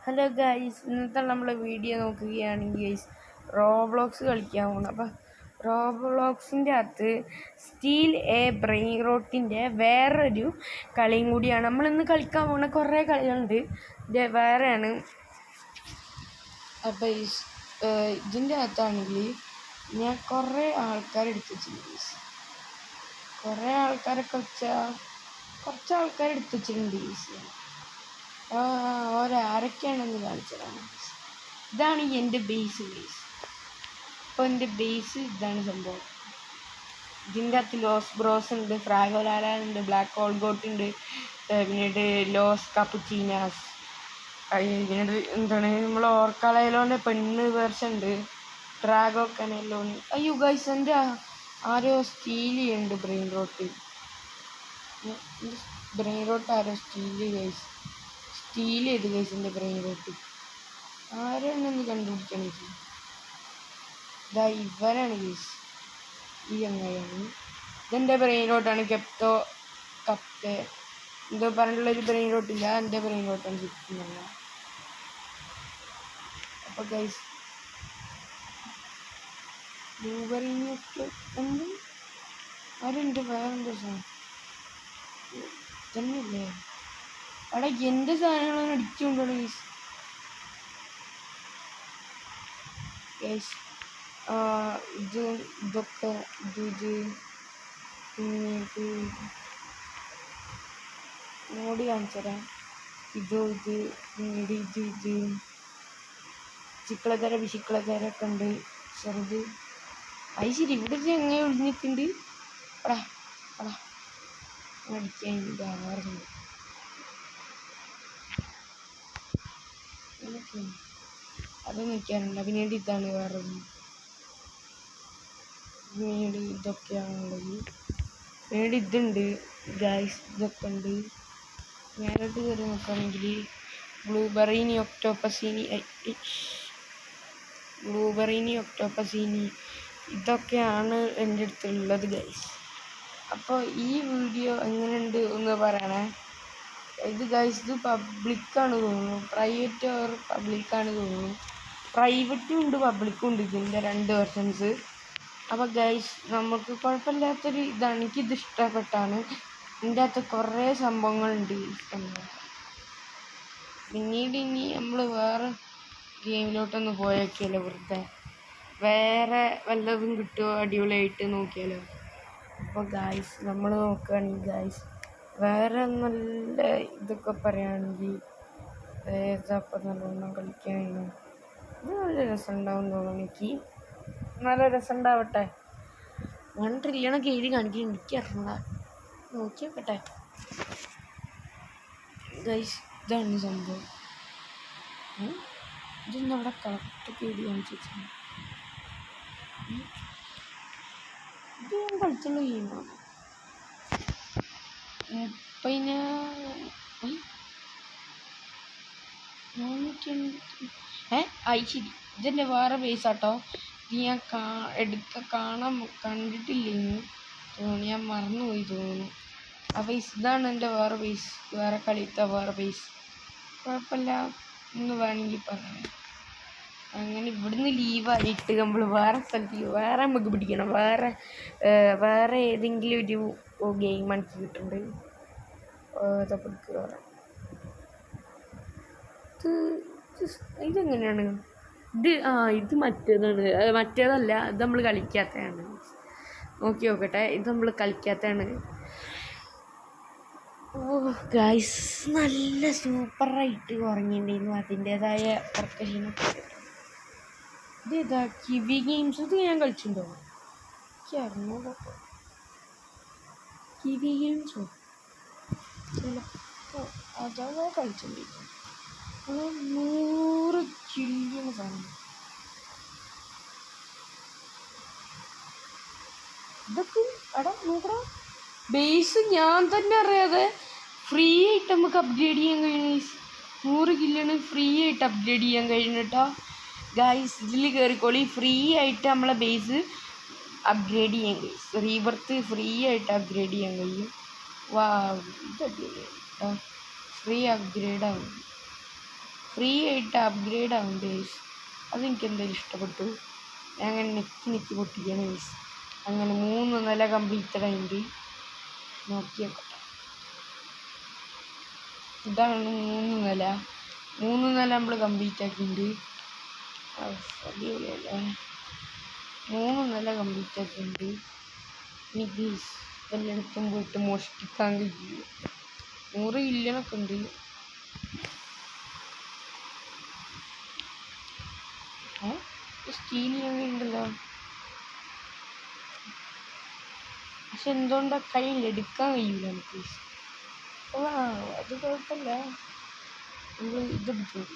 Hello guys, ഇന്നത്തെ നമ്മൾ video നോക്കുകയാണെങ്കിൽ ഗൈസ് റോബ്ലോക്സ് കളിക്കാൻ പോകണം. അപ്പം റോബ്ലോക്സിൻ്റെ അകത്ത് സ്റ്റീൽ എ ബ്രെയിൻ റോട്ടിൻ്റെ വേറൊരു കളിയും കൂടിയാണ് നമ്മളിന്ന് കളിക്കാൻ പോകുന്ന. കുറേ കളികളുണ്ട്, ഇത് വേറെയാണ്. അപ്പം ഇതിൻ്റെ അകത്താണെങ്കിൽ ഞാൻ കുറേ ആൾക്കാരെടുത്ത് വെച്ചിട്ടുണ്ട്. കുറേ ആൾക്കാരൊക്കെ വെച്ചാൽ കുറച്ച് ആൾക്കാരെടുത്ത് വെച്ചിട്ടുണ്ട്. ഓരാരൊക്കെയാണെന്ന് കാണിച്ചതാണ്. ഇതാണ് എൻ്റെ ബേസ്. ഇപ്പോൾ എൻ്റെ ബേസ് ഇതാണ് സംഭവം. ഇതിൻ്റെ അകത്ത് ലോസ് ബ്രോസ് ഉണ്ട്, ഫ്രാഗോലാല ഉണ്ട്, ബ്ലാക്ക് ഓൾഗോട്ട് ഉണ്ട്, പിന്നീട് ലോസ് കപ്പുച്ചീനാസ്, പിന്നീട് എന്താണ് നമ്മൾ ഓർക്കാളയിലോൻ്റെ പെണ്ണ് വേർഷൻ ഉണ്ട്, ഡ്രാഗോ കനലോൺ. അയ്യോ ഗൈസ്, എൻ്റെ ആരോ സ്റ്റീൽ ചെയ്യുന്നുണ്ട് ബ്രെയിൻ റോട്ട് ആരോ സ്റ്റീൽ ഗൈസ്, സ്റ്റീൽ ചെയ്ത് ഗൈസ് എൻ്റെ ബ്രെയിൻ റോട്ട്. ആരാണെന്ന് കണ്ടുപിടിക്കാൻ പറ്റും. ഇതാ ഇവരാണ് ഗൈസ്, ഈ അങ്ങനെയാണ്. ഇതെൻ്റെ ബ്രെയിൻ റോട്ടാണ്. കപ്തെ എന്തോ പറഞ്ഞിട്ടുള്ളൊരു ബ്രെയിൻ റോട്ടില്ല, എൻ്റെ ബ്രെയിൻ റോട്ടാണ് ചുറ്റുന്നത്. അപ്പോൾ ഗൈസ് ബ്ലൂബെറിനൊക്കെ എന്ത് അവരുണ്ട്, വേറെന്തോ സാധനം തന്നെയല്ലേ അവിടെ എൻ്റെ സാധനങ്ങളാണ് അടിച്ചുകൊണ്ടാണ് ഗൈസ്. ഗൈസ് ഇതൊക്കെ പിന്നീട് മോടി കാണിച്ചുതരാം. പിന്നീട് ചിക്കളതര വിശിക്കളതരൊക്കെ ഉണ്ട് ചെറുത്. അത് ശരി, ഇവിടെ എങ്ങനെ ഒഴിഞ്ഞിട്ടുണ്ട്. അടാ അടിക്കാൻ വേറെ അത് നിൽക്കാനുണ്ട്. പിന്നീട് ഇതാണ് വേറെ. പിന്നീട് ഇതൊക്കെയാണുള്ളത്. പിന്നീട് ഇതുണ്ട് ഗൈസ്, ഇതൊക്കെ ഉണ്ട്. ഞാനോട്ട് കയറി നോക്കുകയാണെങ്കിൽ ബ്ലൂബെറീനി ഒക്ടോപ്പസീനി ഇതൊക്കെയാണ് എൻ്റെ അടുത്തുള്ളത് ഗൈസ്. അപ്പോൾ ഈ വീഡിയോ എങ്ങനെയുണ്ട് എന്ന് പറയണേ. ഇത് ഗൈസ്, ഇത് പബ്ലിക്കാണ് തോന്നുന്നു, പ്രൈവറ്റ് ഓർ പബ്ലിക്കാണ് തോന്നുന്നു. പ്രൈവറ്റും ഉണ്ട് പബ്ലിക്കും ഉണ്ട്, ഇതിൻ്റെ 2 വെർഷൻസ്. അപ്പോൾ ഗൈസ് നമുക്ക് കുഴപ്പമില്ലാത്തൊരു ഇതാണ്, എനിക്കിത് ഇഷ്ടപ്പെട്ടാണ്. ഇതിൻ്റെ അകത്ത് കുറേ സംഭവങ്ങളുണ്ട് ഇഷ്ടമാണ്. പിന്നീട് ഇനി നമ്മൾ വേറെ ഗെയിമിലോട്ടൊന്ന് പോയേക്കാലോ, വെറുതെ വേറെ വല്ലതും കിട്ടുമോ അടിപൊളിയായിട്ട് നോക്കിയാലോ. അപ്പോൾ ഗൈസ് നമ്മൾ നോക്കുകയാണെങ്കിൽ ഗൈസ് വേറെ നല്ല ഇതൊക്കെ പറയുകയാണെങ്കിൽ ഏതാപ്പം നല്ലോണം കളിക്കാനാണ്. ഇത് നല്ല രസം ഉണ്ടാവും തോന്നുന്നു എനിക്ക്. നല്ല രസം ഉണ്ടാവട്ടെ. 1 ട്രില്യണൊക്കെ എഴുതി കാണിക്കാൻ എനിക്കറിഞ്ഞ നോക്കി നോക്കട്ടെ ഗൈസ്. ഇതാണ് സംഭവം. ഇതൊന്നും അവിടെ കറക്റ്റൊക്കെ എഴുതി കാണിച്ചു വെച്ചാൽ ഇത് ഞാൻ കളിച്ചുള്ള ഗെയിമാണ്. പിന്നെ ശരി, ഇതെൻ്റെ വേറെ ബേസ് ആട്ടോ. ഇത് ഞാൻ കണ്ടിട്ടില്ലെങ്കിൽ തോന്നുന്നു, ഞാൻ മറന്നുപോയി തോന്നുന്നു. ആ ബേസ് ഇതാണ് എൻ്റെ വേറെ ബേസ്, വേറെ കളിത്ത വേറെ ബേസ്. കുഴപ്പമില്ല എന്ന് വേണമെങ്കിൽ പറയാം. അങ്ങനെ ഇവിടുന്ന് ലീവായിട്ട് നമ്മൾ വേറെ സ്ഥലത്ത് വേറെ നമുക്ക് പിടിക്കണം. വേറെ ഏതെങ്കിലും ഒരു ഗെയിം മനസ്സിൽ കിട്ടുന്നുണ്ട്. ഇതെങ്ങനെയാണ് ഇത് മറ്റേതാണ്. മറ്റേതല്ല, ഇത് നമ്മൾ കളിക്കാത്തതാണ്. നോക്കി നോക്കട്ടെ, ഇത് നമ്മൾ കളിക്കാത്തതാണ്. ഗൈസ് നല്ല സൂപ്പറായിട്ട് ഉറങ്ങിയിട്ടുണ്ടായിരുന്നു. അതിൻ്റേതായ പ്രൊട്ടക്ഷനൊക്കെ. ഇതേതാ കിവി ഗെയിംസ്? ഇത് ഞാൻ കളിച്ചിട്ടുണ്ടോ? എനിക്കറിഞ്ഞൂടോ. കിവി ഗെയിംസോ ചിലപ്പോൾ അതാ കളിച്ചിട്ടുണ്ടായിരുന്നു. 100 ചില്ലിയാണ് സാധനം. ഇതൊക്കെ എടാ നോക്കടാ, ബേസ് ഞാൻ തന്നെ അറിയാതെ ഫ്രീ ആയിട്ട് നമുക്ക് അപ്ഗ്രേഡ് ചെയ്യാൻ കഴിയുന്നു. 100 കില്ലാണ് ഫ്രീ ആയിട്ട് അപ്ഗ്രേഡ് ചെയ്യാൻ കഴിയുന്നുട്ടോ ഗൈസ്. ഇതിൽ കയറിക്കോളി, ഫ്രീ ആയിട്ട് നമ്മളെ ബേസ് അപ്ഗ്രേഡ് ചെയ്യാൻ കഴിയും. റീബർത്ത് ഫ്രീ ആയിട്ട് അപ്ഗ്രേഡ് ചെയ്യാൻ കഴിയും. ഇത് അടിപൊളിയാണ്, ഫ്രീ അപ്ഗ്രേഡ് ആവും. ഫ്രീ ആയിട്ട് അപ്ഗ്രേഡ് ആവുന്നുണ്ട് ഗൈസ്. അതെനിക്ക് എന്തായാലും ഇഷ്ടപ്പെട്ടു. ഞാൻ അങ്ങനെ നെക്കി പൊട്ടിക്കുകയാണ് ഗൈസ്. അങ്ങനെ 3 നില കംപ്ലീറ്റഡ് ആയിട്ട് നോക്കിയേക്കട്ടെ. ഇതാണ് 3 നില നമ്മൾ കംപ്ലീറ്റ് ആക്കിയിട്ടുണ്ട്. അടിപൊളിയല്ലേ? 3 നില കംപ്ലീറ്റ് ആക്കിയിട്ടുണ്ട്. ഇനി ഗൈസ് എല്ലായിടത്തും പോയിട്ട് മോഷ്ടിക്കാൻ കഴിയും. 100 വില്ലനൊക്കെ ഉണ്ട്. സ്റ്റീലിലൊക്കെ ഉണ്ടല്ലോ. പക്ഷെ എന്തുകൊണ്ടാ കഴിയില്ല, എടുക്കാൻ കഴിയില്ല നമുക്ക്. അത് കുഴപ്പമില്ല, നമ്മൾ ഇതെടുക്കും.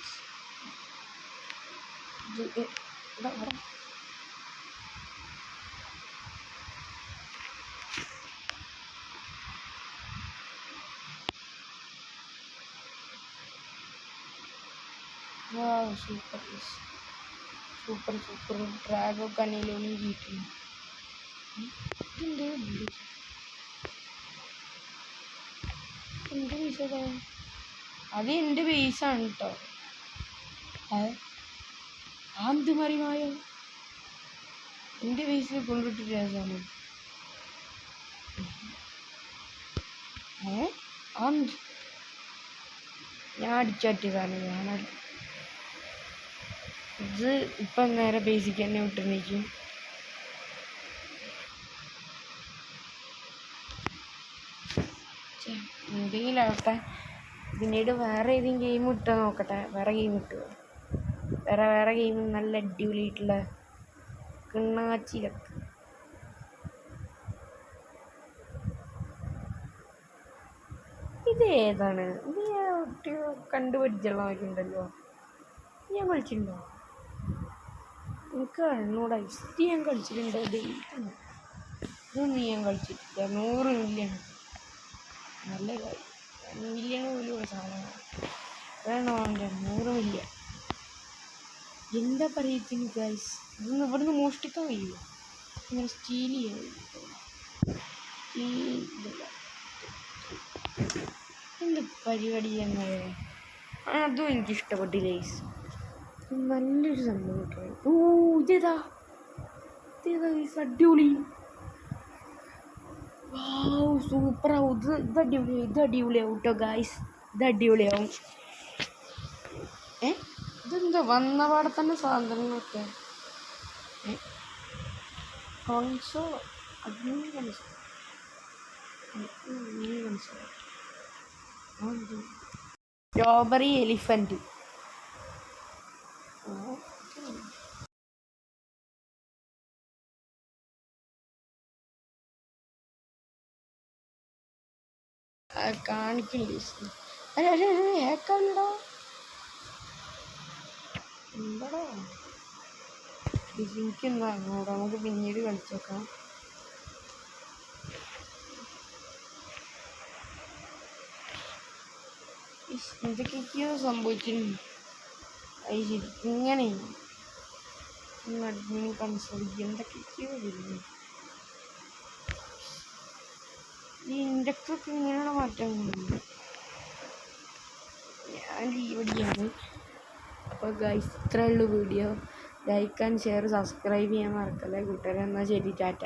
സൂപ്പർ ഡ്രാഗോ കനയിലൊന്നും കിട്ടില്ല. എൻ്റെ പൈസ അത് എൻ്റെ പൈസാണ് കേട്ടോ. ആന്ത് മറിമായോ എൻ്റെ പൈസ കൊണ്ടിട്ട് രസമാണ്. ഞാൻ അടിച്ചാട്ടിയതാണ്. ഇത് ഇപ്പം നേരെ ബേസിക്ക് തന്നെ വിട്ടിരിക്കും. എന്തെങ്കിലും ആവട്ടെ. പിന്നീട് വേറെ ഏതെങ്കിലും ഗെയിം ഇട്ടാൽ നോക്കട്ടെ. വേറെ ഗെയിം ഇട്ടുക. വേറെ ഗെയിം നല്ല അടിപൊളിയായിട്ടുള്ള കിണ്ണാച്ചിലൊക്കെ. ഇത് ഏതാണ്? ഇത് ഞാൻ കണ്ടുപിടിച്ചുള്ള ഉണ്ടല്ലോ. ഞാൻ കളിച്ചിട്ടുണ്ടോ? എനിക്ക് അറിഞ്ഞൂടാ. ഇത് ഞാൻ കളിച്ചിട്ടുണ്ടോ? ഇതൊന്നും ഞാൻ കളിച്ചിട്ടില്ല. 100 മില്യൺ നല്ല കാര്യം. മില്യൺ പോലും സാധനമാണ്. വേണോ? 100 മില്യൺ എന്താ പറയുക ഗൈസ്? ഇതൊന്നും ഇവിടുന്ന് മോഷ്ടിക്കാൻ കഴിയുമോ? ഇങ്ങനെ സ്റ്റീൽ ചെയ്യാൻ എന്ത് പരിപാടി തന്നെ. അതും എനിക്കിഷ്ടപ്പെട്ടില്ല ഗൈസ്. നല്ലൊരു സംഭവം കിട്ടും. ഇതേതാ ഗൈസ്? അടിപൊളി. സൂപ്പറാവും. ഇത് അടിപൊളിയാവും കേട്ടോ ഗൈസ്. ഇത് അടിപൊളിയാവും. ഇതെന്താ വന്ന പാടെ തന്നെ സാധനങ്ങളൊക്കെ. കോൺസോ സ്ട്രോബെറി എലിഫന്റ്. കാണിക്കില്ലേ? ഏക്കാണ്ടോ എന്താടാ? എനിക്കെന്താ അങ്ങോട്ട്. നമുക്ക് പിന്നീട് കളിച്ചേക്കാം. എന്തൊക്കെയൊക്കെയോ സംഭവിച്ചിട്ടുണ്ട്. അത് ശരി ഇങ്ങനെ അഡ്മിൻ കൺസോൾ എന്തൊക്കെയൊക്കെയോ വരുന്നു. ഈ ഇൻഡക്ടറൊക്കെ ഇങ്ങനെയുള്ള മാറ്റങ്ങളുണ്ട്. ഞാൻ ലീവടിയാണ്. അപ്പോൾ ഗൈസ് ഇത്രയേ ഉള്ളൂ video. Like and share subscribe ചെയ്യാൻ മറക്കല്ലേ കൂട്ടുകാരെ. എന്നാൽ ശരി, ടാറ്റ.